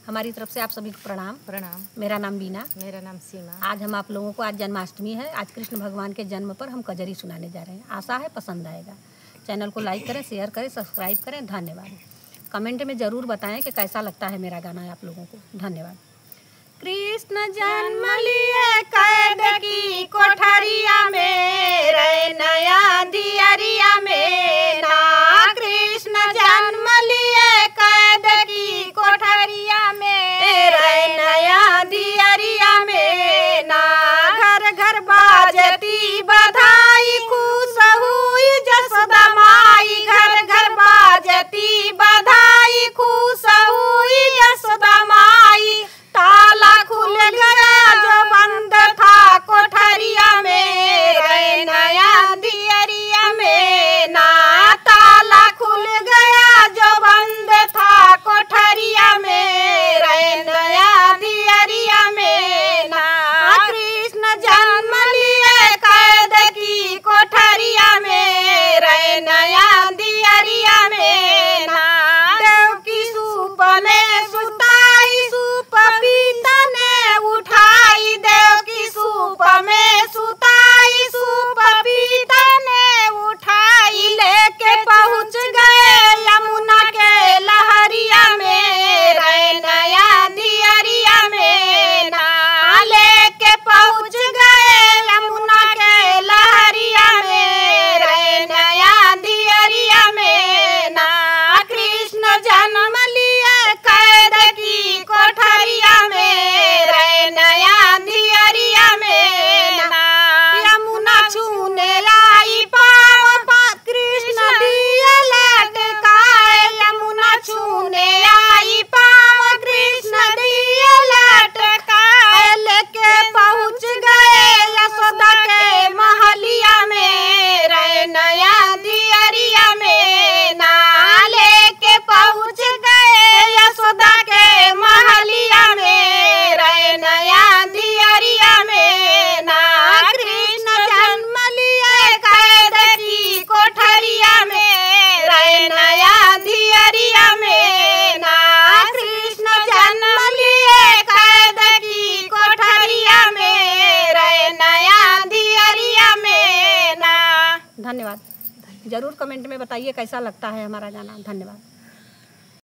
हमारी तरफ से आप सभी को प्रणाम। प्रणाम। मेरा नाम बीना। मेरा नाम सीमा। आज हम आप लोगों को, आज जन्माष्टमी है, आज कृष्ण भगवान के जन्म पर हम कजरी सुनाने जा रहे हैं। आशा है पसंद आएगा। चैनल को लाइक करें, शेयर करें, सब्सक्राइब करें। धन्यवाद। कमेंट में ज़रूर बताएं कि कैसा लगता है मेरा गाना आप लोगों को। धन्यवाद। कृष्ण जन्म लिए कैद की कोठरिया में, रे नया दियरिया में ना। कृष्ण जन्म लिए कैद की कोठरिया में, रे नया दियरिया में ना। घर घर बाजती बधाई, खुश हुई जसोदा माई। घर घर बाजती बधाई, खुश हुई जसोदा माई। ताला खुल गया जो बंद था कोठरिया में, रे नया दियरिया में ना। ताला खुल गया जो बंद था कोठरिया में, रे नया दियरिया में ना। कृष्ण जन्म लिए कैद की कोठरिया में, रे नया दियरिया में ना। देव की सूप में सुताई, सूप पीता ने उठाई। देव की सूप में सुताई, सूप पीता ने उठाई। लेके पहुँच गए यमुना के लहरिया में, रे नया दियरिया में ना। लेके पहुँच गए यमुना के लहरिया में, रे नया दियरिया में ना। कृष्ण जन्म लिए कैद की कोठरिया में, रे नया दियरिया में ना। यमुना छूने आई पाँव, कृष्ण दिए लटकाए। यमुना छूने आई पाँव, कृष्ण दिए लटकाए। लेके पहुँच गए यशोदा के महलिया में, रे नया दियरिया में ना। लेके पहुँच गए यशोदा के महलिया में, रे नया दियरिया में ना। कृष्ण जन्म लिए कैद की कोठरिया में, रे नया दियरिया में ना। कृष्ण जन्म लिए कैद की कोठरिया में, रे नया दियरिया में ना। धन्यवाद। ज़रूर कमेंट में बताइए कैसा लगता है हमारा गाना। धन्यवाद।